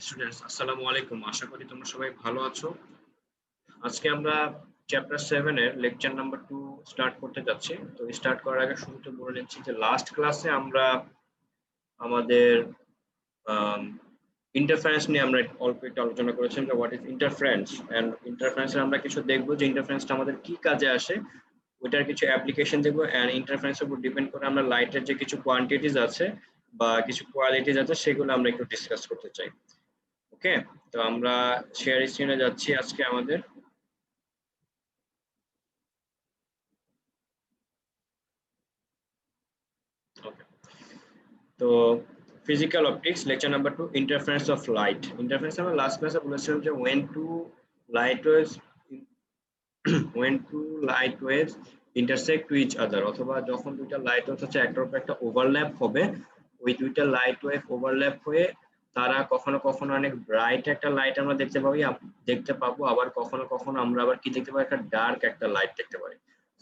Students আসসালামু আলাইকুম। আশা করি তোমরা সবাই ভালো আছো। আজকে আমরা চ্যাপ্টার 7 এর লেকচার নাম্বার 2 স্টার্ট করতে যাচ্ছি। তো স্টার্ট করার আগে শুরুতে বলে নিচ্ছি যে লাস্ট ক্লাসে আমরা আমাদের ইন্টারফারেন্স নিয়ে আমরা অল্প একটু আলোচনা করেছিলাম যে হোয়াট ইজ ইন্টারফারেন্স, এন্ড ইন্টারফারেন্সের আমরা কিছু দেখবো যে ইন্টারফারেন্সটা আমাদের কি কাজে আসে, ওইটার কিছু অ্যাপ্লিকেশন দেখবো। এন্ড ইন্টারফারেন্সের উপর ডিপেন্ড করে আমরা লাইটের যে কিছু কোয়ান্টিটিস আছে বা কিছু কোয়ালিটিস আছে সেগুলো আমরা একটু ডিসকাস করতে চাই। ওকে, তো আমরা শেয়ার স্ক্রিনে যাচ্ছি আজকে আমাদের। ওকে, তো physical optics lecture number 2, interference of light. Interference আমরা লাস্ট ক্লাসে বলেছিলাম যে light waves when two light waves intersect to each other, অথবা যখন দুইটা লাইট ওয়েভ হচ্ছে একটার উপর একটা ওভারল্যাপ হবে, ওই দুইটা লাইট ওয়েভ ওভারল্যাপ হয়ে তারা কখনো কখনো অনেক ব্রাইট একটা লাইট আমরা দেখতে পাবো, আবার কখনো কখনো আমরা আবার কি দেখতে পাই, একটা ডার্ক একটা লাইট দেখতে পাই।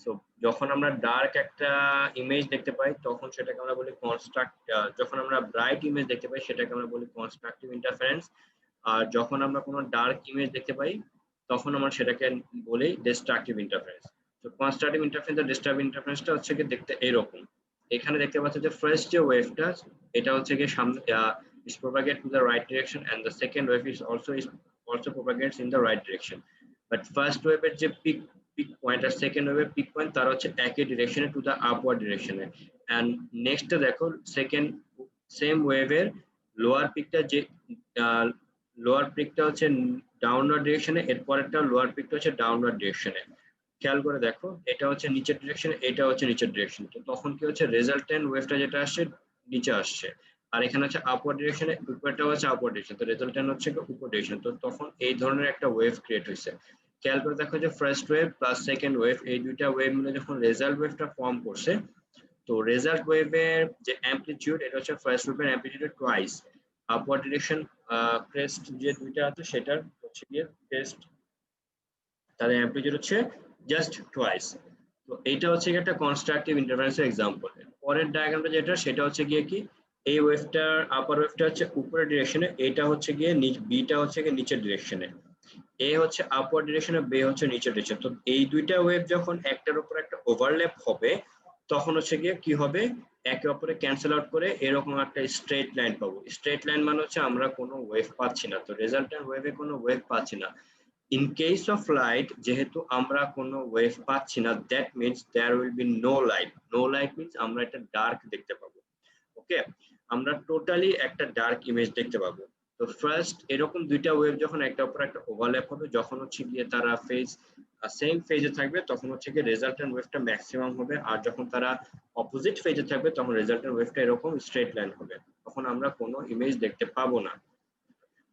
সো যখন আমরা ডার্ক একটা ইমেজ দেখতে পাই তখন সেটাকে আমরা বলি যখন আমরা ব্রাইট ইমেজ দেখতে পাই সেটাকে আমরা বলি কনস্ট্রাকটিভ ইন্টারফারেন্স। আর যখন আমরা কোনো ডার্ক ইমেজ দেখতে পাই তখন আমরা সেটাকে বলি ডিস্ট্রাকটিভ ইন্টারফারেন্স। তো কনস্ট্রাকটিভ ইন্টারফারেন্স আর ডিস্ট্রাকটিভ ইন্টারফারেন্সটা হচ্ছে কি দেখতে এরকম। এখানে দেখতে পাচ্ছেন যে ফার্স্ট যে ওয়েভটা এটা হচ্ছে কি সামনে is propagate to the right direction, and the second wave is also propagates in the right direction. But first wave এর যে পিক পয়েন্ট আর সেকেন্ড ওয়েভের পিক পয়েন্ট তার হচ্ছে একই ডিরেকশনে টু দা আপওয়ার্ড ডিরেকশনে। এন্ড নেক্সটে দেখো সেকেন্ড সেম ওয়েভের lower পিকটা হচ্ছে ডাউনওয়ার্ড ডিরেকশনে, এরপরেরটা লোয়ার পিকটা হচ্ছে ডাউনওয়ার্ড ডিরেকশনে। খেয়াল করে দেখো এটা হচ্ছে নিচের ডিরেকশনে, এটা হচ্ছে নিচের ডিরেকশন। তো তখন কি হচ্ছে, রেজাল্টেন্ট ওয়েভটা যেটা আসছে নিচে আসছে, আর এখানে হচ্ছে আপওয়ার্ড ডিরেকশনে, উপরটা হচ্ছে আপওয়ার্ড ডিরেকশন, তো রেজাল্টেন্ট হচ্ছে উপর ডিরেকশন। তো তখন এই ধরনের একটা ওয়েভ ক্রিয়েট হয়েছে। খেয়াল করে দেখো যে first wave plus second wave, এই দুইটা ওয়েভ মিলে যখন রেজাল্ট ওয়েভটা ফর্ম করছে, তো রেজাল্ট ওয়েভের যে অ্যামপ্লিটিউড এটা হচ্ছে ফার্স্ট ওয়েভের amplitude twice. Upward direction crest যে দুইটা আছে সেটার হচ্ছে গিয়ে ক্রেস্ট, তাদের অ্যামপ্লিটিউড হচ্ছে জাস্ট টুয়াইস। তো এইটা হচ্ছে একটা কনস্ট্রাকটিভ ইন্টারফারেন্সের এক্সাম্পল। পরের ডায়াগ্রামটা যেটা সেটা হচ্ছে গিয়ে কি, এই ওয়েভটার আপার ওয়েভটা হচ্ছে উপরের ডিরেকশনে, এটা হচ্ছে গিয়ে বিটা হচ্ছে গিয়ে নিচের ডিরেকশনে, এ হচ্ছে আপওয়ার্ড ডিরেকশনে, বে হচ্ছে নিচের ডিরেকশন। তো এই দুইটা ওয়েভ যখন একটার উপর একটা ওভারল্যাপ হবে তখন হচ্ছে গিয়ে কি হবে, একে অপরে ক্যান্সেল আউট করে এরকম একটা স্ট্রেট লাইন পাবো। স্ট্রেট লাইন মানে হচ্ছে আমরা কোনো ওয়েভ পাচ্ছি না, তো রেজাল্টেন্ট ওয়েভে কোনো ওয়েভ পাচ্ছি না। ইন কেস অফ লাইট, যেহেতু আমরা কোনো ওয়েভ পাচ্ছি না, that means there will be no light. No light means আমরা একটা ডার্ক দেখতে পাবো। ওকে, আমরা টোটালি একটা ডার্ক ইমেজ দেখতে পাবো। তো ফার্স্ট এরকম দুইটা ওয়েভ যখন একটা উপর একটা ওভারল্যাপ হবে, যখন হচ্ছে গিয়ে তারা সেম ফেজে থাকবে তখন হচ্ছে গিয়ে রেজাল্টেন্ট ওয়েভটা ম্যাক্সিমাম হবে, আর যখন তারা অপোজিট ফেজে থাকবে তখন রেজাল্টেন্ট ওয়েভটা এরকম স্ট্রেট লাইন হবে, তখন আমরা কোনো ইমেজ দেখতে পাবো না।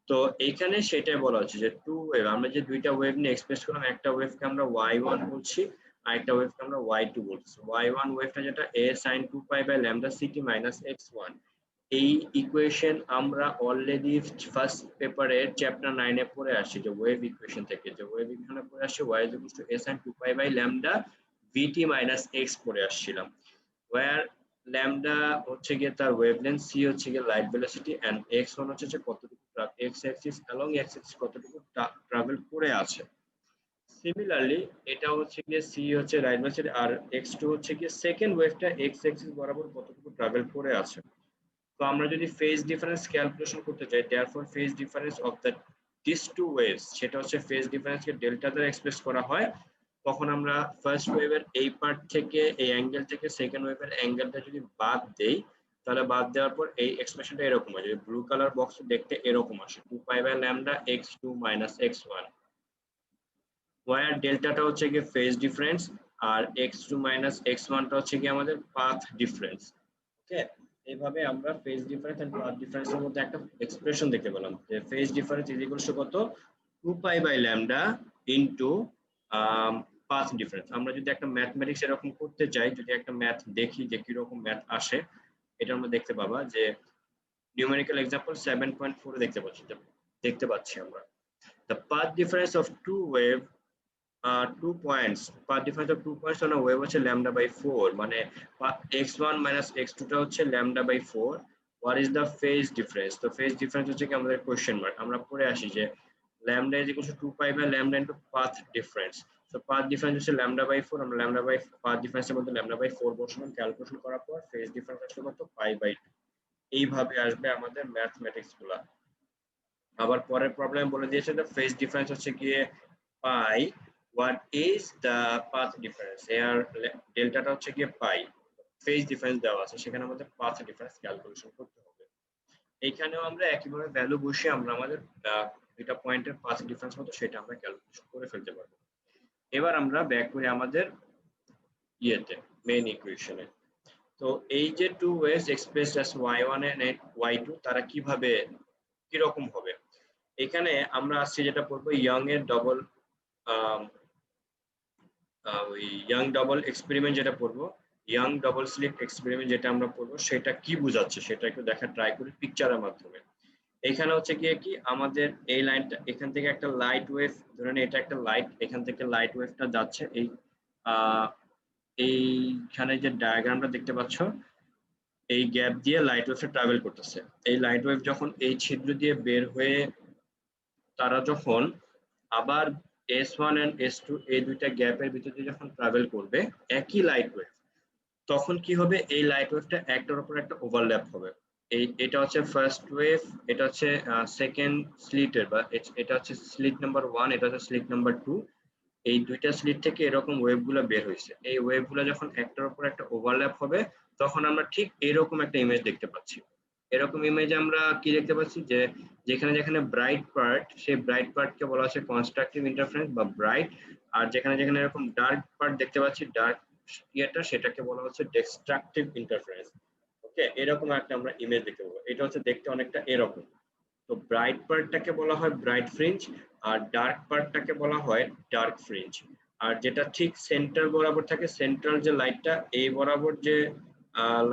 তো এইখানে সেটাই বলা হচ্ছে যে টু ওয়েভ, আমরা যে দুইটা ওয়েভ নিয়ে এক্সপ্রেস করলাম, একটা ওয়েভকে আমরা y1 বলছি আর একটা ওয়েভকে আমরা y2 বলছি। y1 ওয়েভটা যেটা a sin 2 pi by lambda ct minus x1, এই ইকুয়েশন আমরা অলরেডি ফার্স্ট পেপারের চ্যাপ্টার 9 এ পড়ে আসছি, যে ওয়েভ ইকুয়েশন থেকে যে ওয়েভ ইকুয়েশনে পড়ে আসছে y a sin 2 pi by lambda vt minus x পড়ে আসছিলাম, where lambda হচ্ছে গিয়ে তার ওয়েভলেন্থ, c হচ্ছে গিয়ে লাইট ভেলোসিটি, এন্ড x1 হচ্ছে যে কতটুকু x Axis along x Axis কতটুকু ট্রাভেল করে আছে। সিমিলারলি এটা হচ্ছে গিয়ে c হচ্ছে লাইট ভেলোসিটি, আর x2 হচ্ছে গিয়ে সেকেন্ড ওয়েভটা x অ্যাক্সিস বরাবর কতটুকু ট্রাভেল করে আছে। তো আমরা যদি ফেজ ডিফারেন্স ক্যালকুলেশন করতে চাই, therefore phase difference of the this two waves, সেটা হচ্ছে ফেজ ডিফারেন্সকে ডেল্টা দ্বারা এক্সপ্রেস করা হয়। তখন আমরা ফার্স্ট ওয়েভের এই পার্ট থেকে, এই অ্যাঙ্গেল থেকে সেকেন্ড ওয়েভের অ্যাঙ্গেলটা যদি বাদ দেই, তাহলে বাদ দেওয়ার পর এই এক্সপ্রেশনটা এরকম হয়, ব্লু কালার বক্স দেখতে এরকম আসে, 2 pi by lambda x2 minus x1, where ডেল্টাটা হচ্ছে গিয়ে ফেজ ডিফারেন্স, আর x2 minus x1 টা হচ্ছে গিয়ে আমাদের পাথ ডিফারেন্স। ওকে, এইভাবে আমরা ফেজ ডিফারেন্স এন্ড পাথ ডিফারেন্সের মধ্যে একটা এক্সপ্রেশন দেখতে পেলাম, যে phase difference is equal two কত, 2 pi by lambda into path difference. আমরা যদি একটা ম্যাথমেটিক্স এরকম করতে চাই, যদি একটা ম্যাথ দেখি যে কি রকম ম্যাথ আসে, এটা আমরা দেখতে পাবা যে নিউমেরিক্যাল एग्जांपल 7.4 দেখতে পাচ্ছি আমরা, the path difference of two wave 2 points, path difference of 2 points on a wave হচ্ছে lambda by 4, মানে x1 minus x2 টা হচ্ছে lambda by 4, what is the phase difference? তো ফেজ ডিফারেন্স হচ্ছে কি আমাদের কোশ্চেন মার্ক। আমরা পড়ে আসি যে lambda is equal to 2 pi by lambda into path difference. So path difference হচ্ছে lambda by 4, আমরা lambda by path difference এর মধ্যে lambda by 4 বসালাম, ক্যালকুলেশন করার পর ফেজ ডিফারেন্স আসলে কত? pi by 2। এইভাবে আসবে আমাদের ম্যাথমেটিক্স গুলা। আবার পরের প্রবলেম বলে দিয়েছে যে ফেজ ডিফারেন্স হচ্ছে গিয়ে pi, what is the path difference? এর ডেল্টাটা হচ্ছে গিয়ে পাই, ফেজ ডিফারেন্স দেওয়া আছে, সেখানে আমাদের পাথ ডিফারেন্স ক্যালকুলেশন করতে হবে। এখানেও আমরা একইভাবে ভ্যালু বসিয়ে আমরা আমাদের দুইটা পয়েন্টের পাথ ডিফারেন্স মতো সেটা আমরা ক্যালকুলেশন করে ফেলতে পারবো। এবার আমরা ব্যাক করি আমাদের ইয়েতে, মেইন ইকুয়েশনে। তো এই যে two waves expressed as y1 and y2 তারা কিভাবে কিরকম হবে? এখানে আমরা আজকে যেটা পড়বো ইয়ং এর ডবল ওই ইয়ং ডবল এক্সপেরিমেন্ট যেটা পড়বো, ইয়ং ডবল স্লিট এক্সপেরিমেন্ট যেটা আমরা পড়বো সেটা কি বোঝাচ্ছে সেটা একটু দেখা ট্রাই করি পিকচারের মাধ্যমে। এখানে হচ্ছে গিয়ে কি আমাদের এই লাইনটা, এখান থেকে একটা লাইট ওয়েভ, ধরেন এটা একটা লাইট, এখান থেকে লাইট ওয়েভটা যাচ্ছে এইখানে যে ডায়াগ্রামটা দেখতে পাচ্ছ, এই গ্যাপ দিয়ে লাইট ওয়েভটা ট্রাভেল করতেছে। এই লাইট ওয়েভ যখন এই ছিদ্র দিয়ে বের হয়ে তারা যখন আবার S1 and S2 এই দুইটা গ্যাপের ভিতর দিয়ে যখন ট্রাভেল করবে একই লাইট ওয়েভ, তখন কি হবে? এই লাইট ওয়েভটা একটার উপর একটা ওভারল্যাপ হবে। এটা হচ্ছে ফার্স্ট ওয়েভ, এটা হচ্ছে সেকেন্ড স্লিটের, বা এটা হচ্ছে স্লিট নাম্বার 1, এটা হচ্ছে স্লিট নাম্বার 2। এই দুইটা স্লিট থেকে এরকম ওয়েভগুলো বের হয়েছে। এই ওয়েভগুলো যখন একটার উপর একটা ওভারল্যাপ হবে তখন আমরা ঠিক এরকম একটা ইমেজ দেখতে পাচ্ছি। এরকম ইমেজে আমরা কি দেখতে পাচ্ছি যে যেখানে যেখানে ব্রাইট পার্ট, সেই ব্রাইট পার্টকে বলা হচ্ছে কনস্ট্রাকটিভ ইন্টারফারেন্স বা ব্রাইট, আর যেখানে যেখানে এরকম ডার্ক পার্ট দেখতে পাচ্ছি, ডার্ক ইয়েটা, সেটাকে বলা হচ্ছে ডিস্ট্রাকটিভ ইন্টারফারেন্স। ওকে, এরকম একটা আমরা ইমেজ দেখতে পাবো। এটা হচ্ছে দেখতে অনেকটা এরকম। তো ব্রাইট পার্টটাকে বলা হয় ব্রাইট ফ্রিঞ্জ, আর ডার্ক পার্টটাকে বলা হয় ডার্ক ফ্রিঞ্জ। আর যেটা ঠিক সেন্টার বরাবর থাকে, সেন্ট্রাল যে লাইটটা, এই বরাবর যে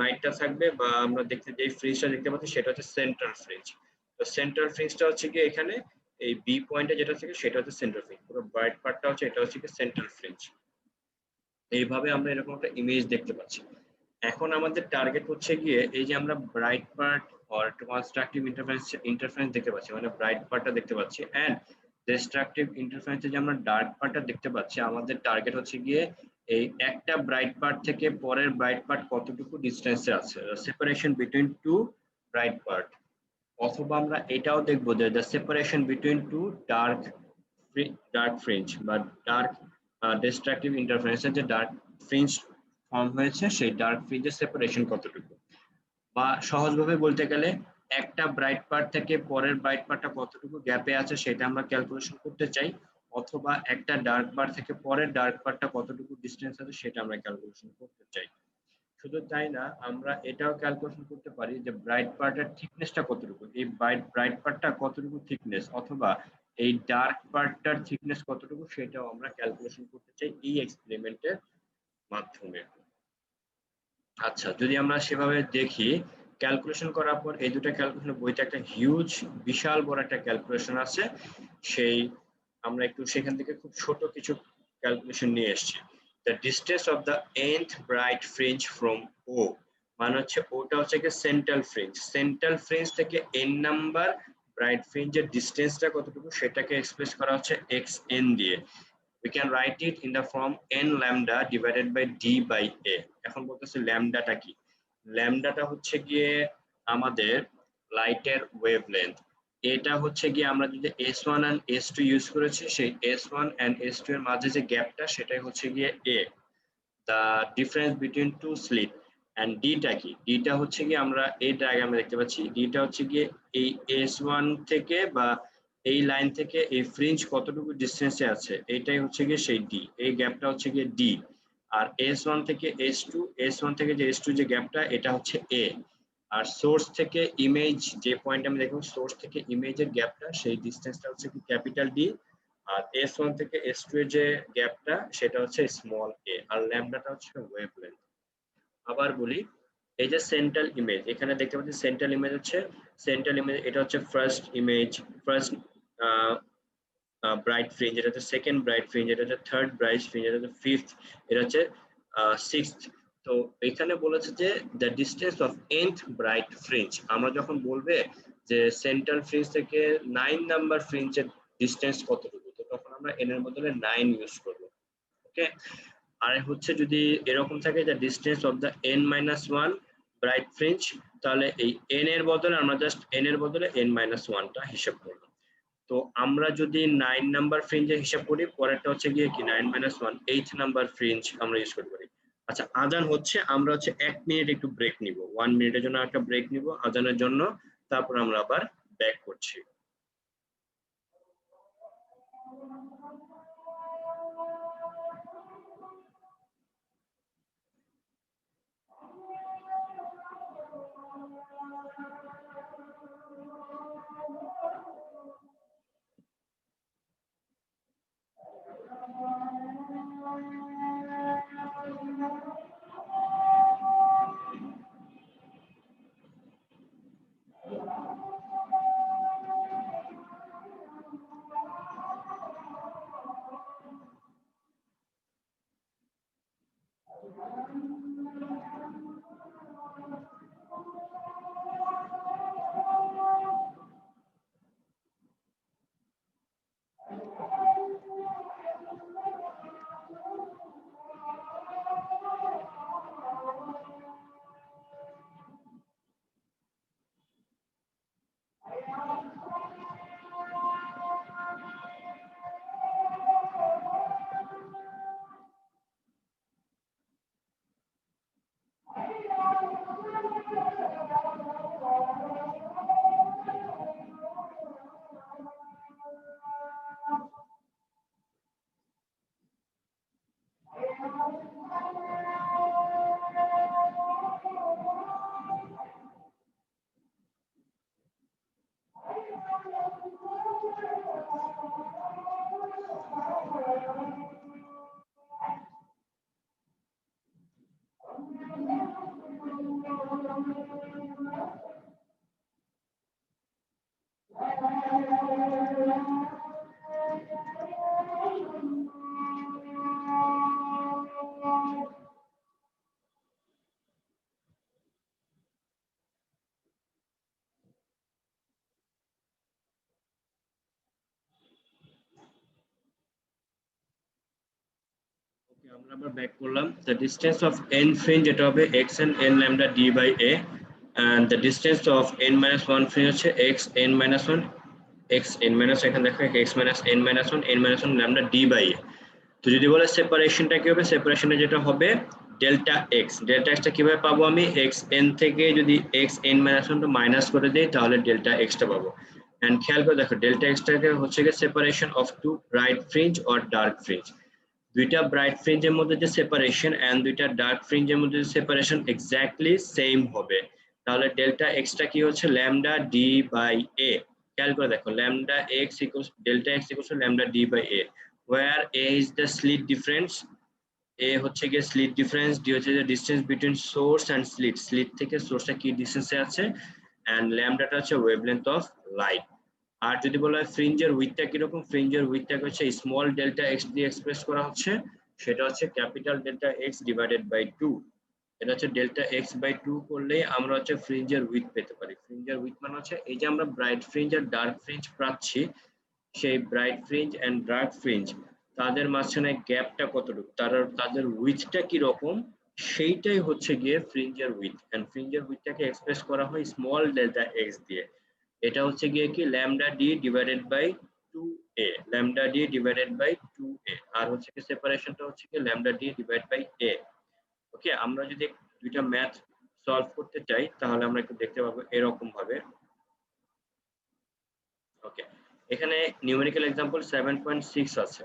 লাইটটা থাকবে বা আমরা দেখতে যে ফ্রিঞ্জটা দেখতে পাচ্ছি সেটা হচ্ছে সেন্ট্রাল ফ্রিঞ্জ। তো সেন্ট্রাল ফ্রিঞ্জটা হচ্ছে কি এখানে এই বি পয়েন্টে যেটা থাকে সেটা হচ্ছে সেন্ট্রাল ফ্রিঞ্জ, পুরো ব্রাইট পার্টটা হচ্ছে এটা হচ্ছে কি সেন্ট্রাল ফ্রিঞ্জ। এইভাবে আমরা এরকম একটা ইমেজ দেখতে পাচ্ছি। এখন আমাদের টার্গেট হচ্ছে গিয়ে এই যে আমরা bright part or constructive interference দেখতে পাচ্ছি, মানে ব্রাইট পার্টটা দেখতে পাচ্ছি, এন্ড ডিস্ট্রাকটিভ ইন্টারফারেন্সে যে আমরা ডার্ক পার্টটা দেখতে পাচ্ছি, আমাদের টার্গেট হচ্ছে গিয়ে এই একটা ব্রাইট পার্ট থেকে পরের ব্রাইট পার্ট কতটুকু ডিস্টেন্সে আছে, separation between two bright part. অথবা আমরা এটাও দেখবো যে the separation between two dark fringe বা ডার্ক ডিস্ট্রাকটিভ ইন্টারফারেন্সের যে ডার্ক ফ্রিঞ্জ ফর্ম হয়েছে সেই ডার্ক ফ্রিঞ্জের সেপারেশন কতটুকু, বা সহজভাবে বলতে গেলে একটা ব্রাইট পার্ট থেকে পরের ব্রাইট পার্টটা কতটুকু গ্যাপে আছে সেটা আমরা ক্যালকুলেশন করতে চাই, অথবা একটা ডার্ক পার্ট থেকে পরের ডার্ক পার্টটা কতটুকু ডিস্টেন্স আছে সেটা আমরা ক্যালকুলেশন করতে চাই। শুধু তাই না, আমরা এটাও ক্যালকুলেশন করতে পারি যে ব্রাইট পার্টের থিকনেসটা কতটুকু, এই ব্রাইট পার্টটা কতটুকু থিকনেস, অথবা এই ডার্ক পার্টটার থিকনেস কতটুকু সেটাও আমরা ক্যালকুলেশন করতে চাই এই এক্সপেরিমেন্টের মাধ্যমে। আচ্ছা, যদি আমরা সেভাবে দেখি, ক্যালকুলেশন করার পর এই দুটো ক্যালকুলেশন বইতে একটা হিউজ বিশাল বড় একটা ক্যালকুলেশন আছে, সেই আমরা একটু সেখান থেকে খুব ছোট কিছু ক্যালকুলেশন নিয়ে এসেছি। The distance of the nth bright fringe from O, মানে হচ্ছে ওটা হচ্ছে কি সেন্ট্রাল ফ্রিঞ্জ, সেন্ট্রাল ফ্রিঞ্জ থেকে n নাম্বার ব্রাইট ফ্রিঞ্জের ডিস্টেন্সটা কতটুকু সেটাকে এক্সপ্রেস করা হচ্ছে xn দিয়ে। We can write it in the form n lambda divided by d by a. এখন বলতেছে ল্যামডাটা কি? ল্যামডাটা হচ্ছে গিয়ে আমাদের লাইটের ওয়েভলেন্থ। এটা হচ্ছে গিয়ে আমরা যদি S1 and S2 ইউজ করেছি, সেই S1 and S2 এর মাঝে যে গ্যাপটা সেটাই হচ্ছে গিয়ে a, the difference between two slit. and d টা কি? d টা হচ্ছে গিয়ে আমরা এই ডায়াগ্রামে দেখতে পাচ্ছি, d টা হচ্ছে গিয়ে এই S1 থেকে বা এই লাইন থেকে এই ফ্রিঞ্জ কতটুকু ডিসটেন্সে আছে এইটাই হচ্ছে গিয়ে সেই d, এই গ্যাপটা হচ্ছে গিয়ে d। আর S1 থেকে S2, S1 থেকে যে S2 যে গ্যাপটা এটা হচ্ছে a। আর সোর্স থেকে ইমেজ যে পয়েন্ট আমি দেখব, সোর্স থেকে ইমেজের গ্যাপটা সেই ডিসটেন্সটা হচ্ছে কি ক্যাপিটাল D। আর S1 থেকে S2 এর যে গ্যাপটা সেটা হচ্ছে স্মল a, আর ল্যামডাটা হচ্ছে ওয়েভলেন্থ। আবার বলি, এই যে সেন্ট্রাল ইমেজ, এখানে দেখতে পাচ্ছি সেন্ট্রাল ইমেজ হচ্ছে, সেন্ট্রাল ইমেজ এটা হচ্ছে first image, first bright fringe, এটা হচ্ছে সেকেন্ড ব্রাইট ফ্রিঞ্জ, এটা হচ্ছে থার্ড ব্রাইট ফ্রিঞ্জ, এটা হচ্ছে ফিফথ, এটা হচ্ছে সিক্সথ। তো তো এখানে বলেছে যে the distance of nth bright fringe, আমরা যখন বলবে যে সেন্ট্রাল ফ্রিঞ্জ থেকে 9 নাম্বার ফ্রিঞ্জের ডিস্টেন্স কতটুকু, তো তখন আমরা n এর বদলে 9 ইউজ করব। ওকে, আর হচ্ছে যদি এরকম থাকে যে distance of the n-1 bright fringe, তাহলে এই n এর বদলে আমরা জাস্ট n এর বদলে n-1টা হিসাব করব। তো আমরা যদি 9 নাম্বার ফ্রিঞ্জে হিসাব করি, পরেরটা হচ্ছে গিয়ে কি 9-1 8 নাম্বার ফ্রিঞ্জ আমরা ইউজ করতে পারি। আচ্ছা, আজান হচ্ছে, আমরা হচ্ছে 1 মিনিট একটু ব্রেক নিব, 1 মিনিটের জন্য একটা ব্রেক নিব আজানের জন্য, তারপর আমরা আবার ব্যাক করছি। আমরা আবার ব্যাক করলাম। The distance of n fringe এটা হবে xn n lambda d by a, and the distance of n-1 fringe হচ্ছে xn-1 xn minus, এখানে দেখো x minus n-1 n-1 lambda d by a। তো যদি বলে সেপারেশনটা কি হবে, সেপারেশনে যেটা হবে ডেল্টা এক্স, ডেল্টা এক্সটা কিভাবে পাবো, আমি এক্স এন থেকে যদি এক্স এন মাইনাস ওয়ানটা মাইনাস করে দিই তাহলে ডেল্টা এক্সটা পাবো। এন্ড খেয়াল করে দেখো ডেল্টা এক্সটাকে হচ্ছে গিয়ে separation of two bright fringe or dark fringe, দুইটা ব্রাইট ফ্রিঞ্জের মধ্যে যে সেপারেশন এন্ড দুইটা ডার্ক ফ্রিঞ্জের মধ্যে যে সেপারেশন এক্স্যাক্টলি সেম হবে, তাহলে ডেল্টা এক্সটা কি হচ্ছে ল্যামডা ডি বাই এ। খেয়াল করে দেখো lambda x equals delta x equals lambda D by a, where a is the slit difference, a হচ্ছে গিয়ে স্লিট ডিফারেন্স, ডি হচ্ছে যে distance between source and slit, slit থেকে সোর্সটা কি ডিসটেন্সে আছে, এন্ড ল্যামডাটা হচ্ছে ওয়েভলেন্থ অফ লাইট। আর যদি বলা হয় ফ্রিঞ্জের উইথটা কিরকম, ফ্রিঞ্জের উইথটাকে হচ্ছে স্মল ডেল্টা এক্স দিয়ে এক্সপ্রেস করা হচ্ছে, সেটা হচ্ছে capital delta x divided by 2। এটা হচ্ছে ডেল্টা এক্স বাই 2 করলে আমরা হচ্ছে ফ্রিঞ্জের উইথ পেতে পারি। ফ্রিঞ্জের উইথ মানে হচ্ছে এই যে আমরা ব্রাইট ফ্রিঞ্জ আর ডার্ক ফ্রিঞ্জ পাচ্ছি, সেই bright fringe and dark fringe তাদের মাঝখানে গ্যাপটা কতটুকু, তাদের উইথটা কি রকম, সেইটাই হচ্ছে গিয়ে ফ্রিঞ্জের উইথ। এন্ড ফ্রিঞ্জের উইথটাকে এক্সপ্রেস করা হয় স্মল ডেল্টা এক্স দিয়ে, এটা হচ্ছে গিয়ে কি lambda d divided by 2a, lambda d divided by 2a, আর হচ্ছে কি সেপারেশনটা হচ্ছে কি lambda d divide by a। Okay, আমরা যদি দুইটা ম্যাথ সলভ করতে চাই তাহলে আমরা একটু দেখতে পাবো এরকম ভাবে। ওকে, এখানে নিউমেরিক্যাল এক্সাম্পল 7.6 আছে।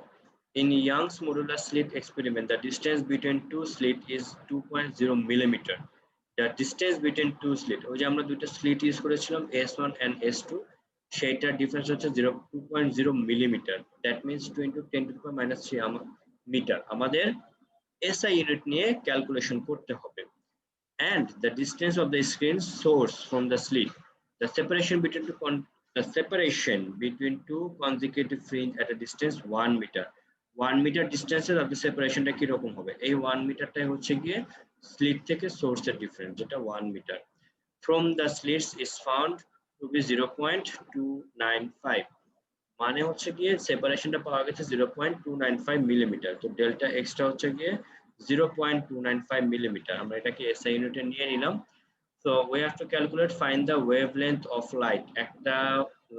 In Young's modular slit experiment, the distance between two slit is 2.0 millimeter. The distance between two slit, ওই যে আমরা দুটো স্লিট ইউজ করেছিলাম S1 and S2, সেইটার ডিফারেন্স হচ্ছে 2.0 মিলিমিটার। That means 2 × 10⁻³ metre. আমাদের SI ইউনিট নিয়ে ক্যালকুলেশন করতে হবে। And the distance of the screen source from the slit, the separation between two consecutive fringe at a distance 1 meter, 1 meter distance of the separation টা কি রকম হবে, এই 1 মিটারটাই হচ্ছে গিয়ে স্লিট থেকে সোর্সের ডিফারেন্স যেটা 1 metre. From the slits is found to be 0.295, মানে হচ্ছে গিয়ে সেপারেশনটা পাওয়া গেছে 0.295 মিলিমিটার। তো ডেল্টা এক্সটা হচ্ছে গিয়ে 0.295 মিলিমিটার। আমরা এটাকে এসআই ইউনিটে নিয়ে নিলাম। So we have to calculate find the wavelength of light. একটা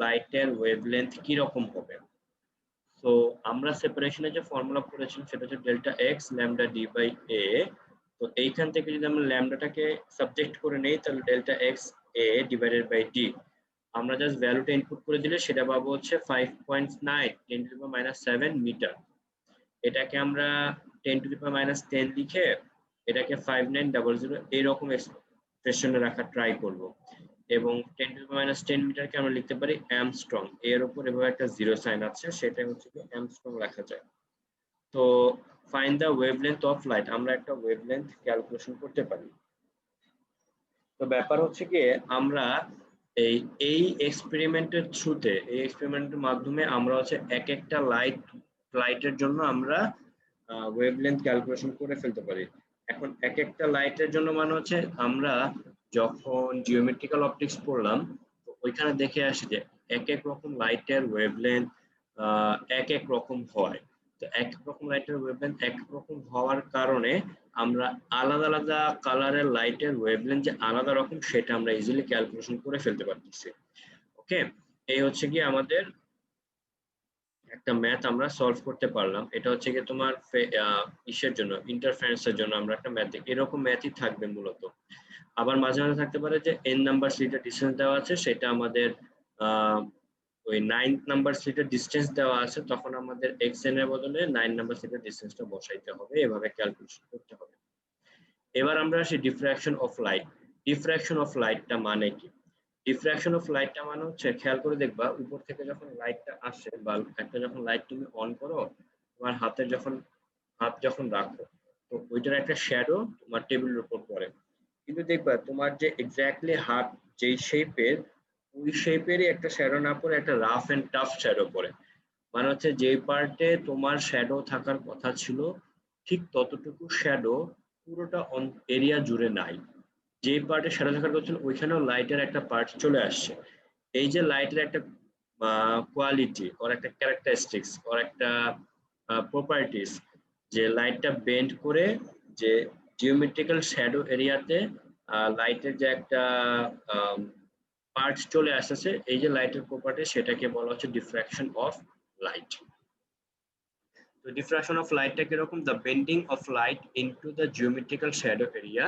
লাইটের ওয়েভলেন্থ কি রকম হবে? সো আমরা সেপারেশনে যে ফর্মুলা করেছিলাম সেটা হচ্ছে delta X lambda D by A. তো এইখান থেকে যদি আমরা ল্যামডাটাকে সাবজেক্ট করে নেই তাহলে delta x a divided by d, আমরা জাস্ট ভ্যালুটা ইনপুট করে দিলে সেটা পাবো হচ্ছে 5.9 10⁻⁷ মিটার। এটাকে আমরা 10⁻⁻10 লিখে এটাকে 5900 এরকম এক্সপ্রেশনে রাখার ট্রাই করব, এবং 10⁻10 মিটারকে আমরা লিখতে পারি অ্যামস্ট্রং। এর উপর এভাবে একটা জিরো সাইন আছে, সেটা হচ্ছে কি অ্যামস্ট্রং লেখা যায়। তো find the wavelength of light, আমরা একটা ওয়েভলেন্থ ক্যালকুলেশন করতে পারি। তো ব্যাপার হচ্ছে কি আমরা এই এক্সপেরিমেন্টের থ্রুতে, এই এক্সপেরিমেন্টের মাধ্যমে আমরা হচ্ছে এক একটা লাইটের জন্য আমরা ওয়েভলেন্থ ক্যালকুলেশন করে ফেলতে পারি। এখন এক একটা লাইটের জন্য মানে হচ্ছে আমরা যখন জিওমেট্রিক্যাল অপটিক্স পড়লাম তো ওইখানে দেখে আসি যে এক এক রকম লাইটের ওয়েভলেন্থ এক এক রকম হয়। তো এক এক রকম লাইটের ওয়েভলেন্থ এক এক রকম হওয়ার কারণে আমরা আলাদা আলাদা কালারের লাইটের ওয়েভলেন্থ যে আলাদা রকম সেটা আমরা ইজিলি ক্যালকুলেশন করে ফেলতে পারতেছি। ওকে, এই হচ্ছে কি আমাদের একটা ম্যাথ আমরা সলভ করতে পারলাম। এটা হচ্ছে কি তোমার ইসের জন্য ইন্টারফারেন্সের জন্য আমরা একটা ম্যাথ, এরকম ম্যাথই থাকবে মূলত। আবার মাঝে মাঝে থাকতে পারে যে n নাম্বার স্লিটের ডিসটেন্স দেওয়া আছে, সেটা আমাদের ওই 9th নাম্বার স্লিটের ডিসটেন্স দেওয়া আছে, তখন আমাদের xn এর বদলে 9 নাম্বার স্লিটের ডিসটেন্সটা বসাইতে হবে, এভাবে ক্যালকুলেশন করতে হবে। এবার আমরা আসি diffraction of light. Diffraction of লাইটটা মানে কি? ডিফ্রাকশন অফ লাইটটা মানে হচ্ছে, খেয়াল করে দেখবা উপর থেকে যখন লাইটটা আসে বা একটা যখন লাইট তুমি অন করো, তোমার হাত যখন রাখো তো ওইটার একটা শ্যাডো তোমার টেবিলের উপর পড়ে, কিন্তু দেখবা তোমার যে এক্স্যাক্টলি হাত যেই শেপের, ওই শেপেরই একটা শ্যাডো না পড়ে একটা রাফ এন্ড টাফ শ্যাডো পড়ে। মানে হচ্ছে যে পার্টে তোমার শ্যাডো থাকার কথা ছিল ঠিক ততটুকু শ্যাডো পুরোটা এরিয়া জুড়ে নাই। যে পার্টে শ্যাডো থাকার কথা ছিল ওইখানেও লাইটের একটা পার্ট চলে আসছে। এই যে লাইটের একটা কোয়ালিটি ওর একটা ক্যারেক্টারিস্টিক্স ওর একটা প্রপার্টিস, যে লাইটটা বেন্ড করে যে জিওমেট্রিক্যাল শ্যাডো এরিয়াতে লাইটের যে একটা পার্ট চলে আসছে, এই যে লাইটের প্রপার্টি সেটাকে বলা হচ্ছে ডিফ্রাকশন অফ লাইট। তো ডিফ্রাকশন অফ লাইটটা কিরকম? The bending of light into the geometrical shadow area.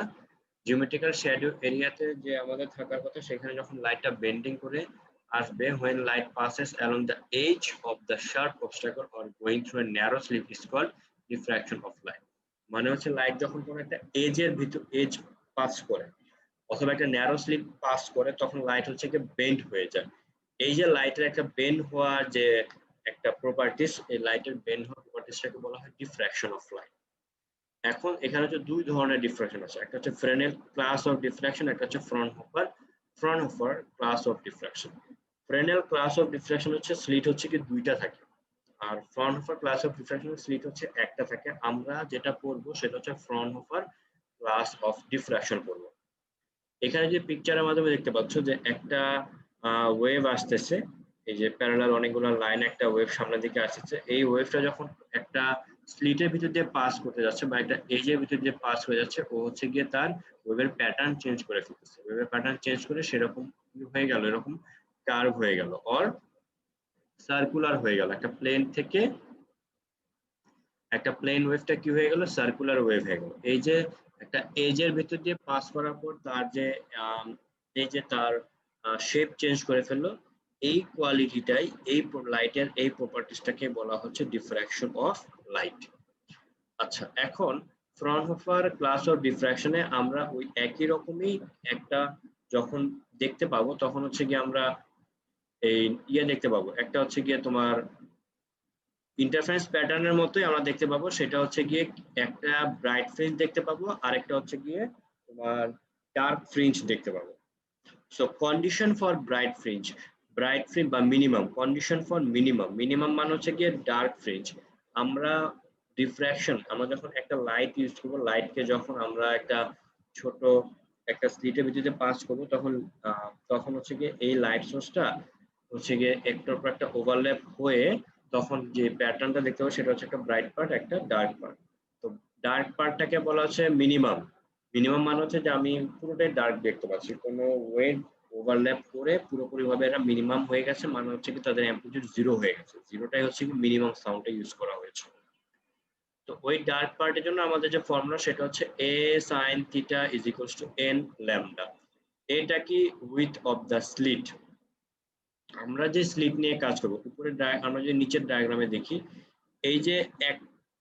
Geometrical shadow এরিয়াতে যে আমাদের থাকার কথা সেখানে যখন লাইটটা বেন্ডিং করে আসবে, when light passes along the edge of the sharp obstacle or going through a narrow slit is called diffraction of light। মানে হচ্ছে লাইট যখন কোনো একটা এজ পাস করে অথবা একটা ন্যারো স্লিপ পাস করে তখন লাইট হচ্ছে কি বেন্ড হয়ে যায়। এই যে লাইটের একটা বেন্ড হওয়ার যে একটা প্রপার্টিস, এই লাইটের বেন্ড হওয়ার প্রপার্টিসটাকে বলা হয় ডিফ্রাকশন অফ লাইট। এখন এখানে হচ্ছে দুই ধরনের ডিফ্রাকশন আছে, একটা হচ্ছে ফ্রেনেল ক্লাস অফ ডিফ্রাকশন, একটা হচ্ছে Fraunhofer class of diffraction. Fresnel class of diffraction হচ্ছে স্লিট হচ্ছে কি দুইটা থাকে, আর Fraunhofer class of diffraction slit হচ্ছে একটা থাকে। আমরা যেটা পড়বো সেটা হচ্ছে ফ্রনহোফার ক্লাস অফ ডিফ্রাকশন পড়বো। এখানে যে পিকচারের মাধ্যমে দেখতে পাচ্ছ যে একটা ওয়েভ আসতেছে, এই যে প্যারালাল অনেকগুলো লাইন একটা ওয়েভ সামনের দিকে আসছে, এই ওয়েভটা যখন একটা স্লিটের ভিতর দিয়ে পাস করতে যাচ্ছে বা একটা এজের ভিতর দিয়ে পাস হয়ে যাচ্ছে, ও হচ্ছে গিয়ে তার ওয়েভের প্যাটার্ন চেঞ্জ করে ফেলতেছে। ওয়েভের প্যাটার্ন চেঞ্জ করে সেরকম হয়ে গেল, এরকম কার্ভ হয়ে গেল অর সার্কুলার হয়ে গেল। একটা প্লেন ওয়েভটা কি হয়ে গেল, সার্কুলার ওয়েভ হয়ে গেল। এই যে একটা এজের ভিতর দিয়ে পাস করার পর তার যে তার শেপ চেঞ্জ করে ফেললো, এই কোয়ালিটিটাই এই লাইটের এই প্রপার্টিসটাকে বলা হচ্ছে ডিফ্রাকশন অফ লাইট। আচ্ছা, এখন ফ্রনহোফার ক্লাস অফ ডিফ্রাকশনে আমরা ওই একই রকমই একটা যখন দেখতে পাবো তখন হচ্ছে গিয়ে আমরা এই দেখতে পাবো, একটা হচ্ছে গিয়ে তোমার ইন্টারফারেন্স প্যাটার্নের মতোই আমরা দেখতে পাবো, সেটা হচ্ছে গিয়ে একটা ব্রাইট ফ্রিঞ্জ দেখতে পাবো আর একটা হচ্ছে গিয়ে তোমার ডার্ক ফ্রিঞ্জ দেখতে পাবো। So condition for bright fringe বা মিনিমাম কন্ডিশন ফর মিনিমাম মানে হচ্ছে গিয়ে ডার্ক ফ্রিঞ্জ। আমরা ডিফ্র্যাকশন আমরা যখন একটা লাইট ইউজ করবো, লাইটকে যখন আমরা একটা ছোট একটা স্লিটের ভিতরে পাস করবো, তখন তখন হচ্ছে গিয়ে এই লাইট সোর্সটা হচ্ছে গিয়ে একটার পর একটা ওভারল্যাপ হয়ে তখন যে প্যাটার্নটা দেখতে পাবো সেটা হচ্ছে একটা ব্রাইট পার্ট, একটা ডার্ক পার্ট। তো ডার্ক পার্টটাকে বলা হচ্ছে মিনিমাম। মিনিমাম মানে হচ্ছে যে আমি পুরোটাই ডার্ক দেখতে পাচ্ছি, কোনো ওয়েট ওভারল্যাপ করে পুরোপুরি ভাবে এটা মিনিমাম হয়ে গেছে, মানে হচ্ছে কি তাদের অ্যাম্পলিটিউড জিরো হয়ে গেছে। জিরোটাই হচ্ছে কি মিনিমাম সাউন্ডটা ইউজ করা হয়েছে। তো ওই ডার্ক পার্টের জন্য আমাদের যে ফর্মুলা সেটা হচ্ছে a sin theta is equals to n lambda। এটা কি উইথ অফ দ্য স্লিট। আমরা যে স্লিট নিয়ে কাজ করব, উপরে আমরা যে নিচের ডায়াগ্রামে দেখি এই যে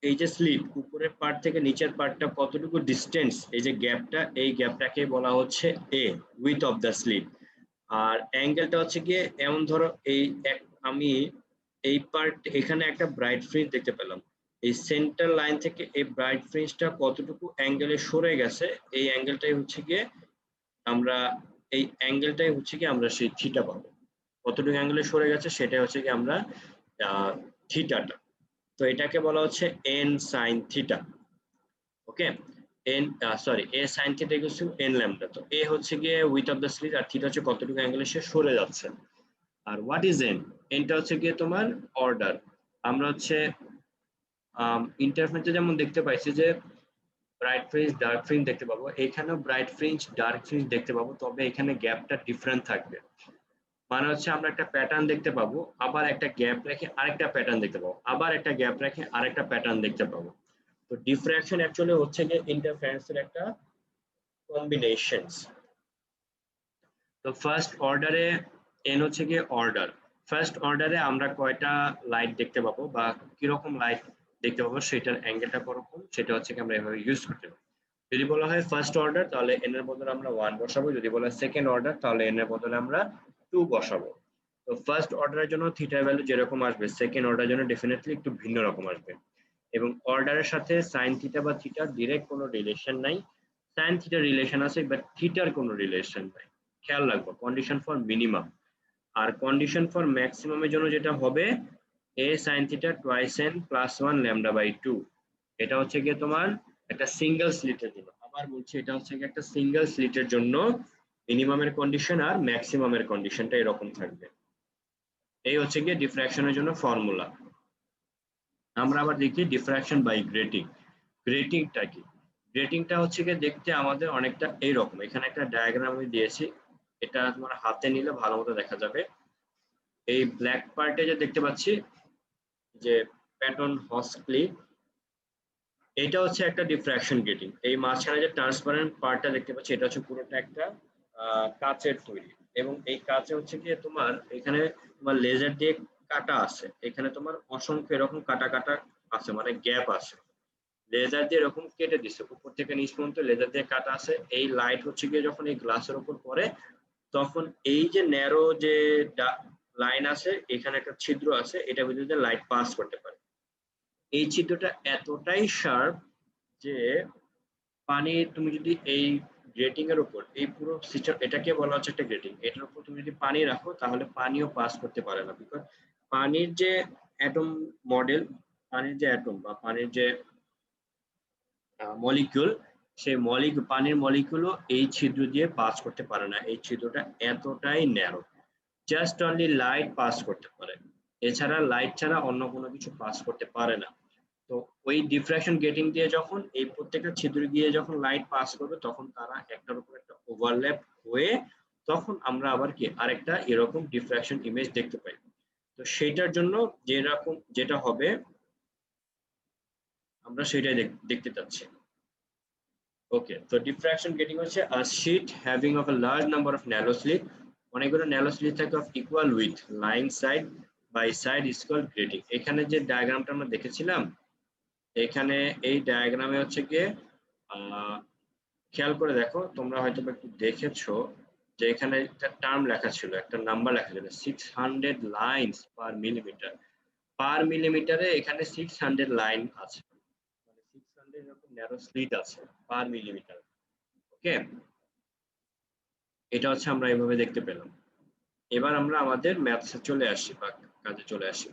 এই যে স্লিট উপরের পার্ট থেকে নিচের পার্টটা কতটুকু ডিস্টেন্স, এই যে গ্যাপটা, এই গ্যাপটাকে বলা হচ্ছে a width of the slit. আর অ্যাঙ্গেলটা হচ্ছে গিয়ে এমন ধরো এই আমি এই পার্ট এখানে একটা ব্রাইট ফ্রিঞ্জ দেখতে পেলাম, এই সেন্টার লাইন থেকে এই ব্রাইট ফ্রিঞ্জটা কতটুকু অ্যাঙ্গেলে সরে গেছে, এই অ্যাঙ্গেলটাই হচ্ছে গিয়ে আমরা আমরা সেই থিটা পাবো। কতটুকু অ্যাঙ্গেলে সরে গেছে সেটাই হচ্ছে কি আমরা থিটাটা। তো এটাকে বলা হচ্ছে n sin theta. Okay, n sorry a sin theta equals to n lambda. তো a হচ্ছে গিয়ে উইথ অফ দ্য স্লিট আর থিটা হচ্ছে কতটুকু অ্যাঙ্গেলে সে সরে যাচ্ছে। আর হোয়াট ইজ n? nটা হচ্ছে গিয়ে তোমার অর্ডার। আমরা হচ্ছে ইন্টারফেসে যেমন দেখতে পাইছি যে ব্রাইট ফ্রিঞ্জ ডার্ক ফ্রিঞ্জ দেখতে পাবো, এখানেও ব্রাইট ফ্রিঞ্জ ডার্ক ফ্রিঞ্জ দেখতে পাবো, তবে এখানে গ্যাপটা ডিফারেন্ট থাকবে। মানে হচ্ছে আমরা একটা প্যাটার্ন দেখতে পাবো, আবার একটা গ্যাপ রেখে আরেকটা প্যাটার্ন দেখতে পাবো, আবার একটা গ্যাপ রেখে আরেকটা প্যাটার্ন দেখতে পাবো। তো ডিফ্র্যাকশন অ্যাকচুয়ালি হচ্ছে গিয়ে ইন্টারফারেন্সের একটা কম্বিনেশনস। তো ফার্স্ট অর্ডারে এন হচ্ছে গিয়ে অর্ডার। ফার্স্ট অর্ডারে আমরা কয়টা লাইট দেখতে পাবো বা কিরকম লাইট দেখতে পাবো সেটার অ্যাঙ্গেলটা কিরকম সেটা হচ্ছে কি আমরা এভাবে ইউজ করতে পারি। যদি বলা হয় ফার্স্ট অর্ডার তাহলে এন এর বদলে আমরা 1 বসাবো, যদি বলা হয় সেকেন্ড অর্ডার তাহলে এন এর বদলে আমরা 2 বসাবো। তো ফার্স্ট অর্ডারের জন্য থিটার ভ্যালু যেরকম আসবে সেকেন্ড অর্ডারের জন্য ডেফিনেটলি একটু ভিন্ন রকম আসবে। এবং অর্ডারের সাথে সাইন থিটা বা থিটার ডিরেক্ট কোনো রিলেশন নাই। সাইন থিটার রিলেশন আছে বাট থিটার কোনো রিলেশন নাই। খেয়াল রাখবো কন্ডিশন ফর মিনিমাম। আর কন্ডিশন ফর ম্যাক্সিমামের জন্য যেটা হবে a sin theta twice n plus 1 lambda by 2। এটা হচ্ছে গিয়ে তোমার একটা সিঙ্গেল স্লিটের জন্য, আবার বলছি এটা হচ্ছে গিয়ে একটা সিঙ্গেল স্লিটের জন্য মিনিমামের কন্ডিশন আর ম্যাক্সিমামের কন্ডিশনটা এরকম থাকবে। এই হচ্ছে গিয়ে ডিফ্র্যাকশনের জন্য ফর্মুলা। আমরা আবার দেখি ডিফ্র্যাকশন বাই গ্রেটিং। গ্রেটিংটা কি? গ্রেটিংটা হচ্ছে গিয়ে দেখতে আমাদের অনেকটা এইরকম। এখানে একটা ডায়াগ্রাম আমি দিয়েছি, এটা তোমার হাতে নিলে ভালো মতো দেখা যাবে। এই ব্ল্যাক পার্টে যে দেখতে পাচ্ছি যে প্যাটার্ন হসক্লি, এটা হচ্ছে একটা ডিফ্র্যাকশন গ্রেটিং। এই মাঝখানে যে ট্রান্সপারেন্ট পার্টটা দেখতে পাচ্ছি এটা হচ্ছে পুরোটা একটা কাচের তৈরি, এবং এই কাচে হচ্ছে গিয়ে তোমার এখানে তোমার লেজার দিয়ে কাটা আছে, এখানে তোমার অসংখ্য এরকম কাটা কাটা আছে, মানে গ্যাপ আছে। লেজার দিয়ে এরকম কেটে দিচ্ছে উপর থেকে নিচ পর্যন্ত, লেজার দিয়ে কাটা আছে। এই লাইট হচ্ছে গিয়ে যখন এই গ্লাসের উপর পড়ে তখন এই যে ন্যারো যে লাইন আছে এখানে একটা ছিদ্র আছে, এটা ভিতরে লাইট পাস করতে পারে। এই ছিদ্রটা এতটাই শার্প যে পানি তুমি যদি এই গ্রেটিং এর উপর এই পুরো সিস্টেম, এটাকে বলা হচ্ছে একটা গ্রেটিং, এটার উপর তুমি যদি পানি রাখো তাহলে পানিও পাস করতে পারে না। বিকজ পানির যে অ্যাটম মডেল, পানির যে অ্যাটম বা পানির যে মলিকিউল, সেই পানির মলিকিউলও এই ছিদ্র দিয়ে পাস করতে পারে না। এই ছিদ্রটা এতটাই narrow, just only light pass করতে পারে, এছাড়া লাইট ছাড়া অন্য কোনো কিছু পাস করতে পারে না। তো ওই ডিফ্রাকশন গেটিং দিয়ে যখন এই প্রত্যেকটা ছিদ্র দিয়ে যখন লাইট পাস করবে তখন তারা একটার উপর একটা ওভারল্যাপ হয়ে তখন আমরা আবার কি আরেকটা এরকম ডিফ্রাকশন ইমেজ দেখতে পাই। তো সেটার জন্য যেরকম যেটা হবে আমরা সেটাই দেখতে চাচ্ছি। ওকে, তো ডিফ্রাকশন গেটিং হচ্ছে a sheet having of a large number of narrow slit, অনেকগুলো ন্যারো স্লিট থাকে of equal width lying side by side is called grating। এখানে যে ডায়াগ্রামটা আমরা দেখেছিলাম, এখানে এই ডায়াগ্রামে হচ্ছে গিয়ে খেয়াল করে দেখো, তোমরা হয়তো একটু দেখেছো যে এখানে একটা টার্ম লেখা ছিল, একটা নাম্বার লেখা ছিল 600 লাইনস পার মিলিমিটার। পার মিলিমিটারে এখানে 600 লাইন আছে, মানে 600 এরকম ন্যারো স্লিট আছে পার মিলিমিটার। ওকে, এটা হচ্ছে আমরা এইভাবে দেখতে পেলাম। এবার আমরা আমাদের ম্যাথসে চলে আসি বা কাজে চলে আসি।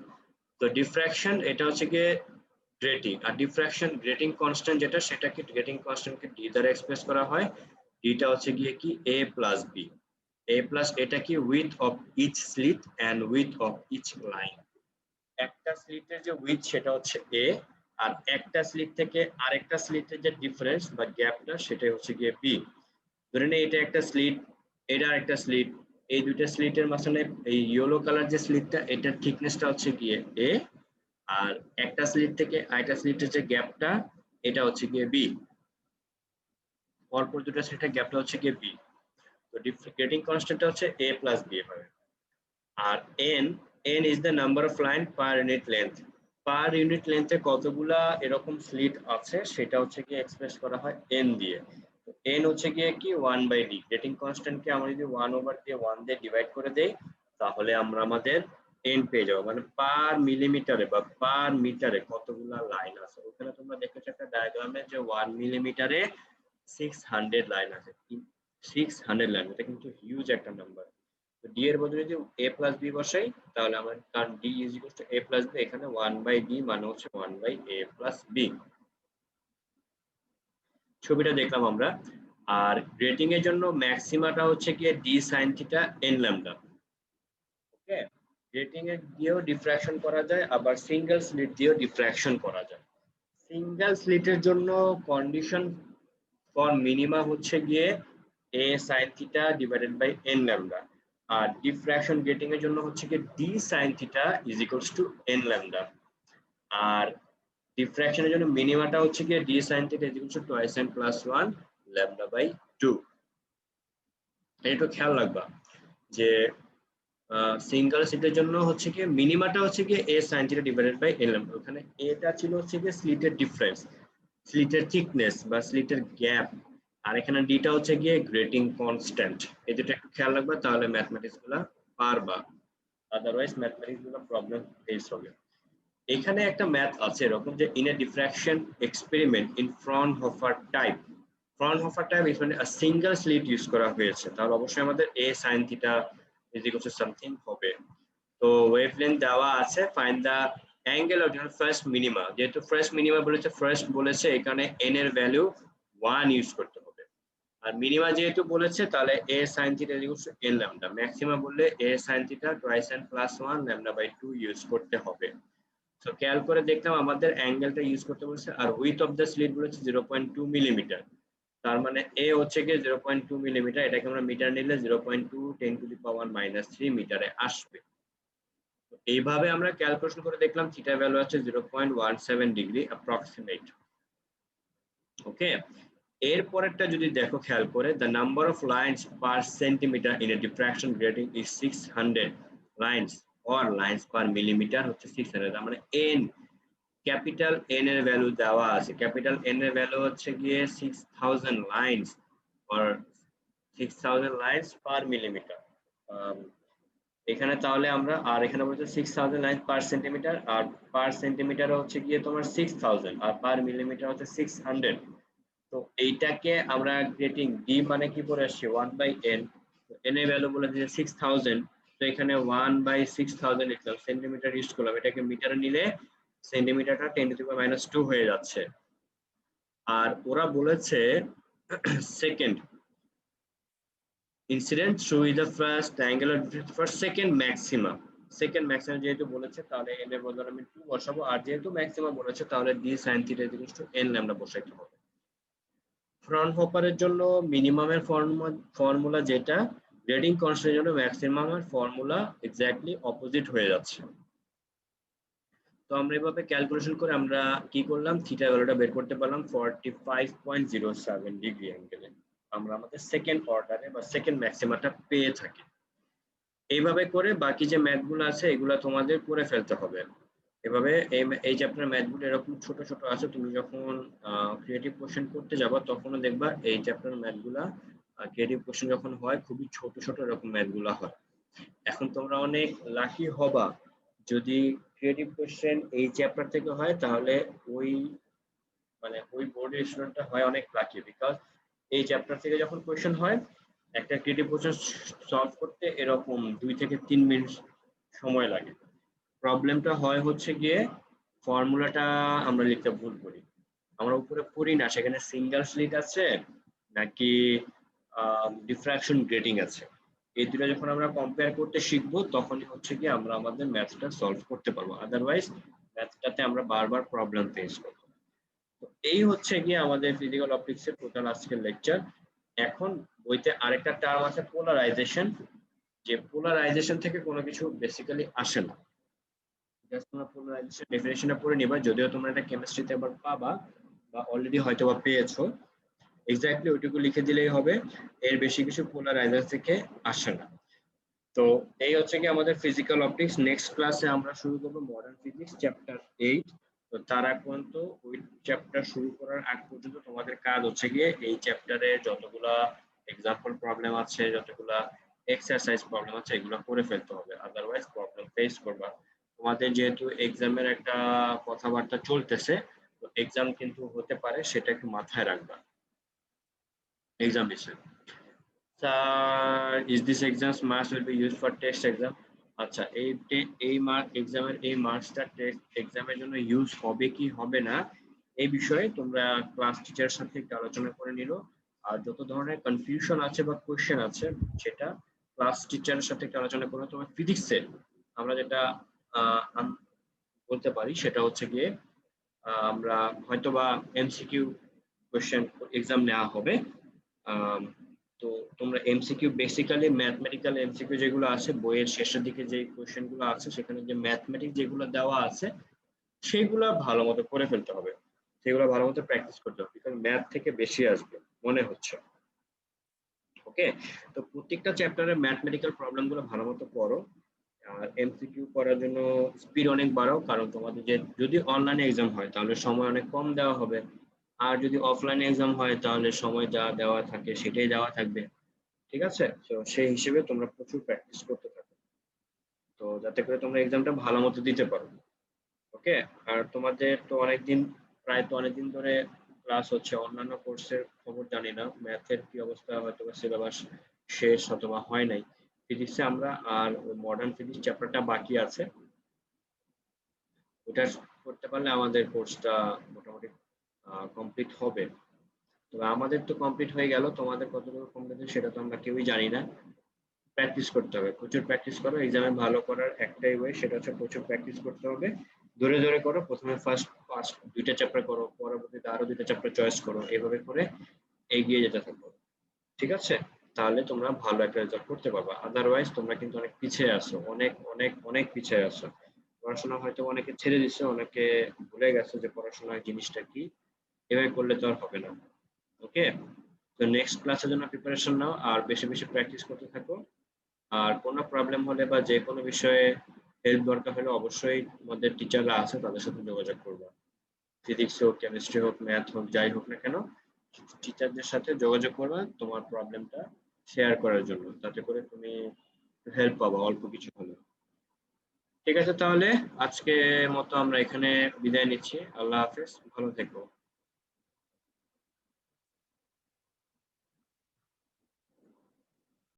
তো ডিফ্র্যাকশন এটা হচ্ছে গিয়ে গ্রেটিং। আর ডিফ্র্যাকশন গ্রেটিং কনস্ট্যান্ট যেটা, সেটাকে গ্রেটিং কনস্ট্যান্টকে ডি দ্বারা এক্সপ্রেস করা হয়। ডিটা হচ্ছে গিয়ে কি a plus b. a plus এটা কি width of each slit and width of each line. একটা স্লিটের যে উইথ সেটা হচ্ছে a, আর একটা স্লিট থেকে আরেকটা স্লিটের যে ডিফারেন্স বা গ্যাপটা সেটাই হচ্ছে গিয়ে বি। ধরে নিই এটা একটা স্লিট, এটা আরেকটা স্লিট, এই দুইটা স্লিটের মাঝখানে এই ইয়েলো কালার যে স্লিটটা এটার থিকনেসটা হচ্ছে গিয়ে a, আর একটা স্লিট থেকে আরেকটা স্লিটের যে গ্যাপটা এটা হচ্ছে গিয়ে বি। পরপর দুটো স্লিটের গ্যাপটা হচ্ছে গিয়ে বি। তো গ্রেটিং কনস্ট্যান্টটা হচ্ছে a প্লাস বি হবে। আর n is the number of line per unit length। Per unit লেন্থে কতগুলা এরকম স্লিট আছে সেটা হচ্ছে গিয়ে এক্সপ্রেস করা হয় n দিয়ে। তো n হচ্ছে গিয়ে কি 1/d। গ্রেটিং কনস্ট্যান্টকে আমরা যদি 1/1 দিয়ে ডিভাইড করে দেই তাহলে আমরা আমাদের n পেয়ে যাবো, মানে পার মিলিমিটারে বা পার মিটারে কতগুলা লাইন আছে। ওখানে তোমরা দেখেছো একটা ডায়াগ্রামে যে 1 মিলিমিটারে 600 লাইন আছে। 600 লাইন, এটা কিন্তু হিউজ একটা নাম্বার। তো ডি এর বদলে যদি a প্লাস বি বসাই তাহলে আমার, কারণ d is equal to a plus b, এখানে 1/d মানে হচ্ছে 1/a প্লাস বি। ছবিটা দেখলাম আমরা। আর গ্রেটিং এর জন্য ম্যাক্সিমাটা হচ্ছে গিয়ে D sine theta N lambda. Okay, grating এর দিয়েও ডিফ্র্যাকশন করা যায়, আবার সিঙ্গেল স্লিট দিয়েও ডিফ্র্যাকশন করা যায়। সিঙ্গেল স্লিটের জন্য কন্ডিশন ফর মিনিমা হচ্ছে গিয়ে a sin theta divided by n lambda, আর ডিফ্র্যাকশন গ্রেটিং এর জন্য হচ্ছে গিয়ে d sin theta is equals to n lambda. আর ডিফ্র্যাকশনের জন্য মিনিমাটা হচ্ছে গিয়ে d sin theta is equals to twice n plus 1 lambda by 2। একটু খেয়াল রাখবা যে সিঙ্গেল স্লিটের জন্য হচ্ছে গিয়ে মিনিমাটা হচ্ছে গিয়ে a sin theta divided by n lambda. ওখানে এটা ছিল হচ্ছে গিয়ে স্লিটের ডিফারেন্স, স্লিটের থিকনেস বা স্লিটের গ্যাপ, আর এখানে ডিটা হচ্ছে গিয়ে গ্রেটিং কনস্ট্যান্ট। এই দুটো একটু খেয়াল রাখবা তাহলে ম্যাথমেটিক্স গুলা পারবা, আদারওয়াইজ ম্যাথমেটিক্স গুলো প্রবলেম ফেস হবে। এখানে একটা ম্যাথ আছে এরকম যে in a diffraction experiment in Fraunhofer type, Fraunhofer type মানে সিঙ্গেল স্লিট ইউজ করা হয়েছে, তাহলে অবশ্যই আমাদের a sin theta is equal to something হবে। তো ওয়েভলেন্থ দেওয়া আছে, find the angle of first minima. যেহেতু ফার্স্ট মিনিমা বলেছে, ফার্স্ট বলেছে, এখানে n এর ভ্যালু 1 ইউজ করতে হবে। আর মিনিমা যেহেতু বলেছে তাহলে a sin theta is equal to n lambda. Maxima বললে a sin theta twice n plus 1 lambda by 2 use করতে হবে। তো খেয়াল করে দেখলাম আমাদের অ্যাঙ্গেলটা ইউজ করতে বলেছে, আর উইথ অফ দ্য স্লিট বলেছে 0.2 মিলিমিটার। তার মানে a হচ্ছে গিয়ে 0.2 মিলিমিটার, এটাকে আমরা মিটার নিলে 0.2 10⁻³ মিটারে আসবে। এইভাবে আমরা ক্যালকুলেশন করে দেখলাম থিটা ভ্যালু আছে 0.17 ডিগ্রি অ্যাপ্রক্সিমেট। ওকে, এর পরেরটা যদি দেখো খেয়াল করে, the number of lines per centimetre in a diffraction grating is 600 lines or lines per millimetre হচ্ছে 600। তার মানে n, ক্যাপিটাল n এর ভ্যালু দেওয়া আছে। ক্যাপিটাল n এর ভ্যালু হচ্ছে গিয়ে 6000 lines or 6000 lines per millimetre. এখানে তাহলে আমরা, আর এখানে বলছে 6000 লাইন পার সেন্টিমিটার, আর পার সেন্টিমিটার হচ্ছে গিয়ে তোমার 6000, আর পার মিলিমিটার হচ্ছে 600। তো এইটাকে আমরা গ্রেটিং ডি মানে কি পড়ে আসছে 1/n, তো n এর ভ্যালু বলে দিয়েছে 6000, তো এখানে 1/6000 লিখলাম, সেন্টিমিটার ইউজ করলাম, এটাকে মিটারে নিলে সেন্টিমিটারটা 10⁻² হয়ে যাচ্ছে। আর ওরা বলেছে second incident through the first angular for second maximum। Second maximum যেহেতু বলেছে তাহলে n এর বদলে আমি 2 বসাবো, আর যেহেতু ম্যাক্সিমাম বলেছে তাহলে d sin theta equals to n lambda বসাইতে হবে। ফ্রনহোফারের জন্য মিনিমামের ফর্মুলা যেটা, গ্রেটিং কনস্ট্যান্টের জন্য ম্যাক্সিমামের ফর্মুলা এক্স্যাক্টলি অপোজিট হয়ে যাচ্ছে। তো আমরা এভাবে ক্যালকুলেশন করে আমরা কি করলাম, থিটা ভ্যালুটা বের করতে পারলাম 45.07 ডিগ্রি অ্যাঙ্গেলে। আমরা আমাদের সেকেন্ড অর্ডারে বা সেকেন্ড ম্যাক্সিমাটা পেয়ে থাকি। এইভাবে করে বাকি যে ম্যাথগুলো আছে এগুলো তোমাদের করে ফেলতে হবে। এভাবে এই চ্যাপ্টার ম্যাথগুলো এরকম ছোট ছোট আছে, তুমি যখন ক্রিয়েটিভ কোশ্চেন করতে যাবা তখনও দেখবা এই চ্যাপ্টার ম্যাথগুলা, ক্রিয়েটিভ কোশ্চেন যখন হয় খুবই ছোট ছোট এরকম ম্যাথগুলো হয়। এখন তোমরা অনেক লাকি হবা যদি ক্রিয়েটিভ কোশ্চেন এই চ্যাপ্টার থেকে হয়, তাহলে ওই মানে ওই বোর্ডের স্টুডেন্টটা হয় অনেক লাকি, বিকজ এই চ্যাপ্টার থেকে যখন কোশ্চেন হয় একটা ক্রিয়েটিভ কোশ্চেন সলভ করতে এরকম 2 থেকে 3 মিনিট সময় লাগে। প্রবলেমটা হয় হচ্ছে গিয়ে ফর্মুলাটা আমরা লিখতে ভুল করি, আমরা উপরে পড়ি না সেখানে সিঙ্গেল স্লিট আছে নাকি ডিফ্রাকশন গ্রেডিং আছে। এই দুটো যখন আমরা কম্পেয়ার করতে শিখবো তখনই হচ্ছে কি আমরা আমাদের ম্যাথটা সলভ করতে পারবো, আদারওয়াইজ ম্যাথটাতে আমরা বারবার প্রবলেম ফেস করবো। তো এই হচ্ছে গিয়ে আমাদের ফিজিক্যাল অপটিক্সের টোটাল আজকের লেকচার। এখন বইতে আরেকটা টার্ম আছে পোলারাইজেশন, যে পোলারাইজেশন থেকে কোনো কিছু বেসিক্যালি আসে না। জাস্ট তোমরা পোলারাইজেশন ডেফিনেশনটা পড়ে নিবা, যদিও তোমরা এটা কেমিস্ট্রিতে আবার পাবা বা অলরেডি হয়তো বা পেয়েছো, এক্স্যাক্টলি ওইটুকু লিখে দিলেই হবে, এর বেশি কিছু পোলারাইজার থেকে আসে না। তো এই হচ্ছে কি আমাদের ফিজিক্যাল অপটিক্স। নেক্সট ক্লাসে আমরা শুরু করবো মডার্ন ফিজিক্স চ্যাপ্টার 8। তো তার আগ পর্যন্ত ওই চ্যাপ্টার শুরু করার আগ পর্যন্ত তোমাদের কাজ হচ্ছে গিয়ে এই চ্যাপ্টারে যতগুলা এক্সাম্পল প্রবলেম আছে, যতগুলা এক্সারসাইজ প্রবলেম আছে এগুলো করে ফেলতে হবে, আদারওয়াইজ প্রবলেম ফেস করবা। তোমাদের যেহেতু এক্সামের একটা কথাবার্তা চলতেছে, তো এক্সাম কিন্তু হতে পারে, সেটা একটু মাথায় রাখবা এক্সাম বিষয়ে। Is this exams marks will be used for test exam? আচ্ছা, এই মার্ক এক্সামের এই মার্কসটা টেস্ট এক্সামের জন্য ইউজ হবে কি হবে না এই বিষয়ে তোমরা ক্লাস টিচারের সাথে একটু আলোচনা করে নিলো। আর যত ধরনের কনফিউশন আছে বা কোশ্চেন আছে সেটা ক্লাস টিচারের সাথে একটু আলোচনা করে তোমার ফিজিক্সে আমরা যেটা বলতে পারি সেটা হচ্ছে গিয়ে আমরা হয়তোবা এমসিকিউ কোশ্চেন এক্সাম নেওয়া হবে। তো তোমরা এমসিকিউ বেসিক্যালি ম্যাথমেটিক্যাল এমসিকিউ যেগুলো আছে বইয়ের শেষের দিকে যে কোশ্চেন গুলো আছে সেখানে যে ম্যাথমেটিক্স যেগুলো দেওয়া আছে সেগুলো ভালো মতো করে ফেলতে হবে, সেগুলো ভালো মতো প্র্যাকটিস করতে হবে, কারণ ম্যাথ থেকে বেশি আসবে মনে হচ্ছে। ওকে, তো প্রত্যেকটা চ্যাপ্টারে ম্যাথমেটিক্যাল প্রবলেম গুলো ভালো মতো পড়ো। আর এমসিকিউ করার জন্য স্পিড অনেক বাড়াও, কারণ তোমাদের যে যদি অনলাইনে এক্সাম হয় তাহলে সময় অনেক কম দেওয়া হবে, আর যদি অফলাইনে এক্সাম হয় তাহলে সময় যা দেওয়া থাকে সেটাই দেওয়া থাকবে। ঠিক আছে, তো সেই হিসেবে তোমরা প্রচুর প্র্যাকটিস করতে থাকো, তো যাতে করে তোমরা এক্সামটা ভালো মতো দিতে পারো। ওকে, আর তোমাদের তো অনেকদিন, প্রায় তো অনেকদিন ধরে ক্লাস হচ্ছে, অন্যান্য কোর্সের খবর জানি না, ম্যাথের কি অবস্থা, হয়তো সিলেবাস শেষ অথবা হয় নাই ফিজিক্সে আমরা, আর মডার্ন ফিজিক্স চ্যাপ্টারটা বাকি আছে, ওটা করতে পারলে আমাদের কোর্সটা মোটামুটি কমপ্লিট হবে। তবে আমাদের তো কমপ্লিট হয়ে গেল, তোমাদের কতটুকু কমপ্লিট সেটা তো আমরা কেউই জানি না। প্র্যাকটিস করতে হবে, প্রচুর প্র্যাকটিস করো, এক্সামে ভালো করার একটাই ওয়ে, সেটা হচ্ছে প্রচুর প্র্যাকটিস করতে হবে। ধরে ধরে করো, প্রথমে ফার্স্ট দুইটা চ্যাপ্টার করো, পরবর্তীতে আরো দুইটা চ্যাপ্টার চয়েস করো, এইভাবে করে এগিয়ে যেতে থাকো। ঠিক আছে, তাহলে তোমরা ভালো একটা রেজাল্ট করতে পারবা, আদারওয়াইজ তোমরা কিন্তু অনেক পিছিয়ে আছো, অনেক অনেক অনেক পিছিয়ে আছো। পড়াশোনা হয়তো অনেকে ছেড়ে দিচ্ছে, অনেকে ভুলে গেছে যে পড়াশোনার জিনিসটা কি, এভাবে করলে তো আর হবে না। ওকে, তো নেক্সট ক্লাসের জন্য প্রিপারেশন নাও আর বেশি বেশি প্র্যাকটিস করতে থাকো। আর কোনো প্রবলেম হলে বা যে কোনো বিষয়ে হেল্প দরকার হলে অবশ্যই আমাদের টিচাররা আছে, তাদের সাথে যোগাযোগ করবা। ফিজিক্স হোক, কেমিস্ট্রি হোক, ম্যাথ হোক, যাই হোক না কেন, টিচারদের সাথে যোগাযোগ করবা তোমার প্রবলেমটা শেয়ার করার জন্য, তাতে করে তুমি হেল্প পাবা অল্প কিছু হলেও। ঠিক আছে, তাহলে আজকে মতো আমরা এখানে বিদায় নিচ্ছি। আল্লাহ হাফেজ, ভালো থেকো।